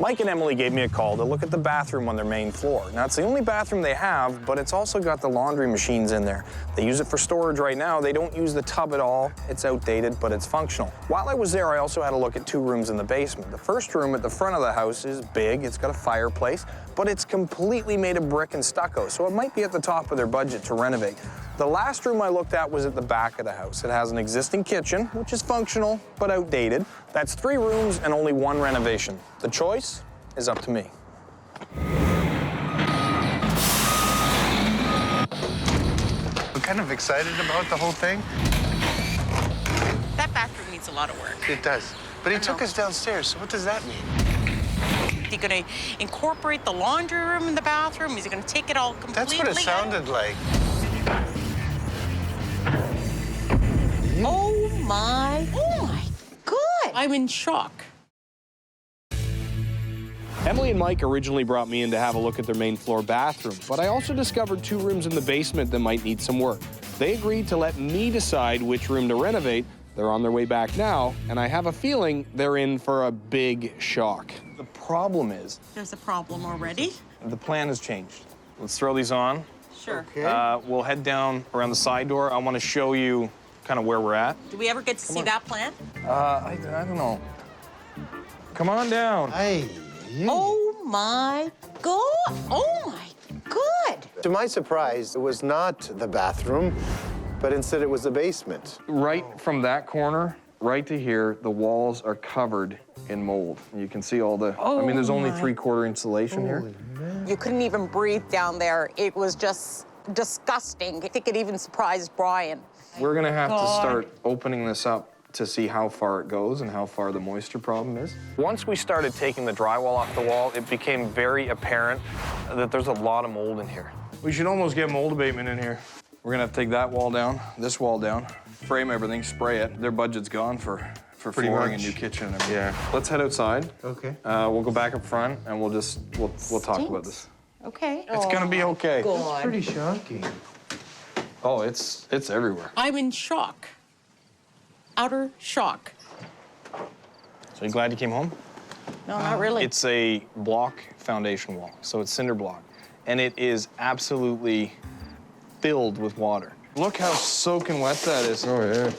Mike and Emily gave me a call to look at the bathroom on their main floor. Now, it's the only bathroom they have, but it's also got the laundry machines in there. They use it for storage right now. They don't use the tub at all. It's outdated, but it's functional. While I was there, I also had a look at 2 rooms in the basement. The first room at the front of the house is big. It's got a fireplace, but it's completely made of brick and stucco, so it might be at the top of their budget to renovate. The last room I looked at was at the back of the house. It has an existing kitchen, which is functional, but outdated. That's 3 rooms and only 1 renovation. The choice is up to me. I'm kind of excited about the whole thing. That bathroom needs a lot of work. It does. But he took us downstairs, so what does that mean? Is he going to incorporate the laundry room in the bathroom? Is he going to take it all completely That's what it sounded like. Oh my God. I'm in shock. Emily and Mike originally brought me in to have a look at their main floor bathroom, but I also discovered 2 rooms in the basement that might need some work. They agreed to let me decide which room to renovate. They're on their way back now, and I have a feeling they're in for a big shock. The problem is... There's a problem already? The plan has changed. Let's throw these on. Sure. Okay. We'll head down around the side door. I want to show you kind of where we're at. Do we ever get to see that plan? I don't know. Come on down. Oh my God. Oh my God. To my surprise, it was not the bathroom, but instead it was the basement. Right from that corner, right to here, the walls are covered in mold. You can see all the, I mean, there's only 3/4 insulation here. You couldn't even breathe down there. It was just disgusting. I think it even surprised Bryan. We're gonna have to start opening this up to see how far it goes and how far the moisture problem is. Once we started taking the drywall off the wall, it became very apparent that there's a lot of mold in here. We should almost get mold abatement in here. We're gonna have to take that wall down, this wall down, frame everything, spray it. Their budget's gone for Pretty flooring much. and new kitchen and everything. Yeah. Let's head outside. Okay. We'll go back up front and we'll talk about this. Okay. It's gonna be okay. God. Pretty shocking. Oh, it's everywhere. I'm in shock. Outer shock. So you glad you came home? No, not really. It's a block foundation wall, so it's cinder block. And it is absolutely filled with water. Look how soaking wet that is. Oh, yeah.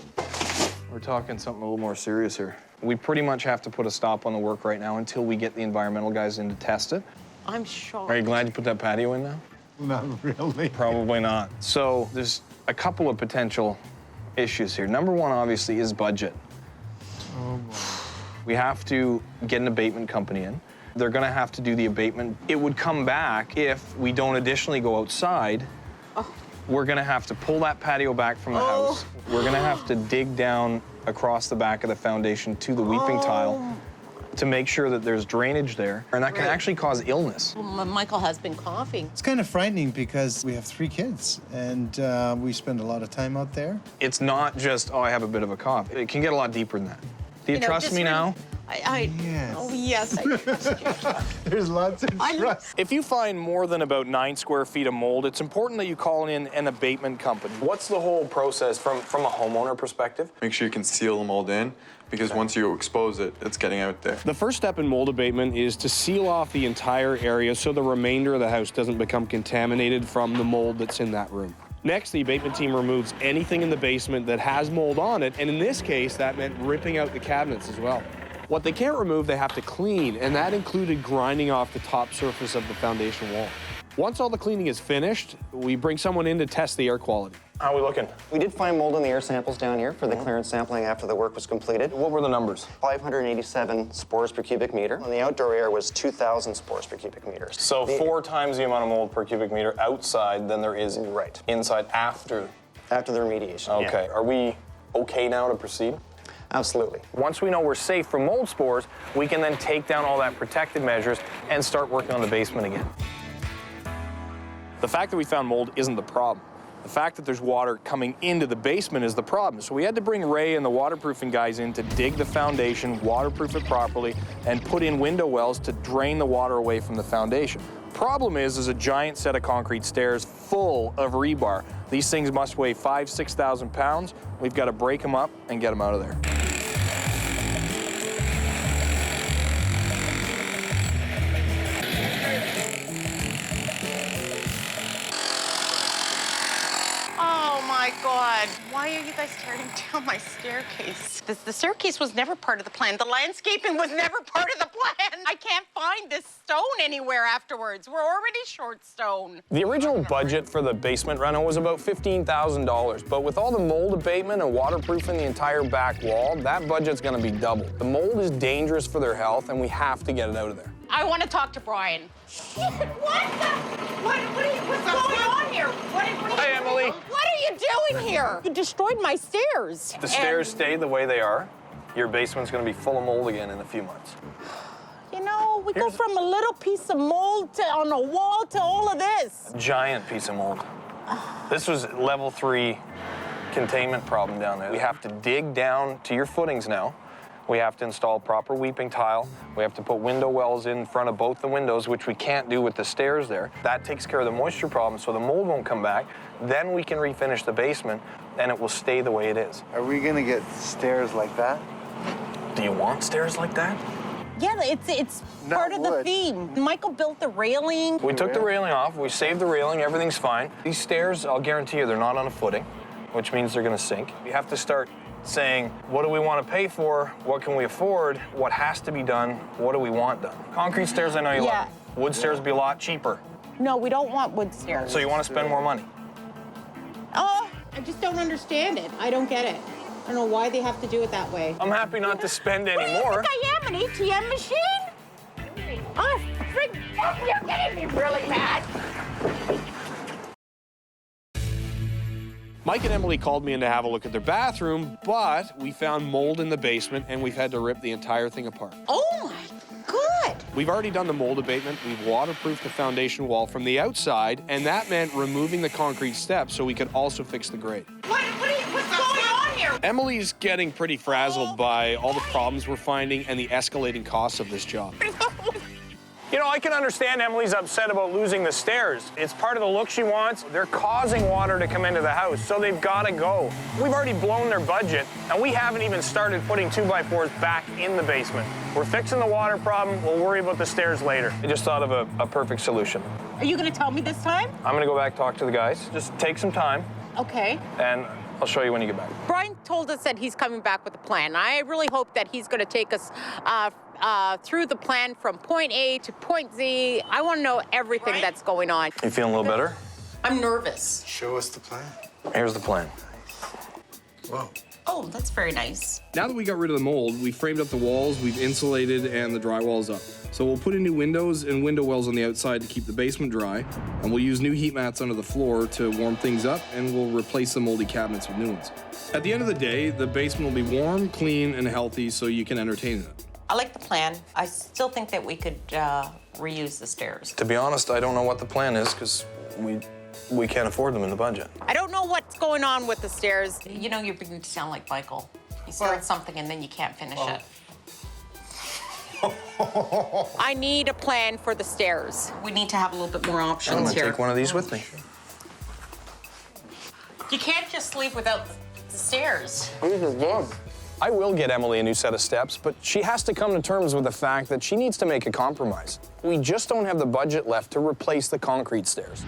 We're talking something a little more serious here. We pretty much have to put a stop on the work right now until we get the environmental guys in to test it. I'm shocked. Are you glad you put that patio in now? Not really. Probably not. So there's a couple of potential issues here. Number one, obviously, is budget. Oh, boy. We have to get an abatement company in. They're gonna have to do the abatement. It would come back if we don't additionally go outside. We're gonna have to pull that patio back from the house. We're gonna have to dig down across the back of the foundation to the weeping tile to make sure that there's drainage there, and that can actually cause illness. Well, Michael has been coughing. It's kind of frightening because we have 3 kids, and we spend a lot of time out there. It's not just, oh, I have a bit of a cough. It can get a lot deeper than that. Do you trust me now? Yes. Oh, yes, I trust you. There's lots of trust. If you find more than about 9 square feet of mold, it's important that you call in an abatement company. What's the whole process from a homeowner perspective? Make sure you can seal the mold in, because once you expose it, it's getting out there. The first step in mold abatement is to seal off the entire area so the remainder of the house doesn't become contaminated from the mold that's in that room. Next, the abatement team removes anything in the basement that has mold on it, and in this case, that meant ripping out the cabinets as well. What they can't remove, they have to clean, and that included grinding off the top surface of the foundation wall. Once all the cleaning is finished, we bring someone in to test the air quality. How are we looking? We did find mold in the air samples down here for the clearance sampling after the work was completed. What were the numbers? 587 spores per cubic meter. And the outdoor air was 2,000 spores per cubic meter. So 4 times the amount of mold per cubic meter outside than there is inside after. After the remediation. Okay. Yeah. Are we okay now to proceed? Absolutely. Once we know we're safe from mold spores, we can then take down all that protective measures and start working on the basement again. The fact that we found mold isn't the problem. The fact that there's water coming into the basement is the problem. So we had to bring Ray and the waterproofing guys in to dig the foundation, waterproof it properly, and put in window wells to drain the water away from the foundation. Problem is a giant set of concrete stairs full of rebar. These things must weigh 5,000 to 6,000 pounds. We've got to break them up and get them out of there. God. Why are you guys tearing down my staircase? The staircase was never part of the plan. The landscaping was never part of the plan. I can't find this stone anywhere afterwards. We're already short stone. The original budget for the basement reno was about $15,000, but with all the mold abatement and waterproofing the entire back wall, that budget's gonna be double. The mold is dangerous for their health, and we have to get it out of there. I want to talk to Bryan. What's going on here? Hey, Emily. What are you doing here? You destroyed my stairs. The stairs stay the way they are. Your basement's gonna be full of mold again in a few months. You know, we go from a little piece of mold on a wall to all of this. A giant piece of mold. This was level 3 containment problem down there. We have to dig down to your footings now. We have to install proper weeping tile. We have to put window wells in front of both the windows, which we can't do with the stairs there. That takes care of the moisture problem, so the mold won't come back. Then we can refinish the basement, and it will stay the way it is. Are we gonna get stairs like that? Do you want stairs like that? Yeah, it's Not part of the wood. theme. Michael built the railing. We took the railing off, we saved the railing, everything's fine. These stairs, I'll guarantee you, they're not on a footing, which means they're gonna sink. You have to start saying, what do we want to pay for? What can we afford? What has to be done? What do we want done? Concrete stairs, I know you Yeah. like. Wood stairs would be a lot cheaper. No, we don't want wood stairs. So you want to spend more money. Oh, I just don't understand it. I don't get it. I don't know why they have to do it that way. I'm happy not to spend any What do you more. think I am, an ATM machine? Oh, frick, you're getting me really mad. Mike and Emily called me in to have a look at their bathroom, but we found mold in the basement and we've had to rip the entire thing apart. Oh my God. We've already done the mold abatement. We've waterproofed the foundation wall from the outside, and that meant removing the concrete steps so we could also fix the grate. What's going on here? Emily's getting pretty frazzled by all the problems we're finding and the escalating costs of this job. You know, I can understand Emily's upset about losing the stairs. It's part of the look she wants. They're causing water to come into the house, so they've got to go. We've already blown their budget, and we haven't even started putting 2x4s back in the basement. We're fixing the water problem. We'll worry about the stairs later. I just thought of a perfect solution. Are you gonna tell me this time? I'm going to go back, talk to the guys. Just take some time, Okay. and I'll show you when you get back. Bryan told us that he's coming back with a plan. I really hope that he's gonna take us through the plan from point A to point Z. I want to know everything that's going on. You feeling a little better? I'm nervous. Show us the plan. Here's the plan. Whoa. Oh, that's very nice. Now that we got rid of the mold, we framed up the walls, we've insulated, and the drywall's up. So we'll put in new windows and window wells on the outside to keep the basement dry, and we'll use new heat mats under the floor to warm things up, and we'll replace the moldy cabinets with new ones. At the end of the day, the basement will be warm, clean, and healthy so you can entertain in it. I like the plan. I still think that we could reuse the stairs. To be honest, I don't know what the plan is because we can't afford them in the budget. I don't know what's going on with the stairs. You know, you're beginning to sound like Michael. You start something and then you can't finish it. I need a plan for the stairs. We need to have a little bit more I'm options gonna here. take one of these with me. You can't just leave without the stairs. I will get Emily a new set of steps, but she has to come to terms with the fact that she needs to make a compromise. We just don't have the budget left to replace the concrete stairs.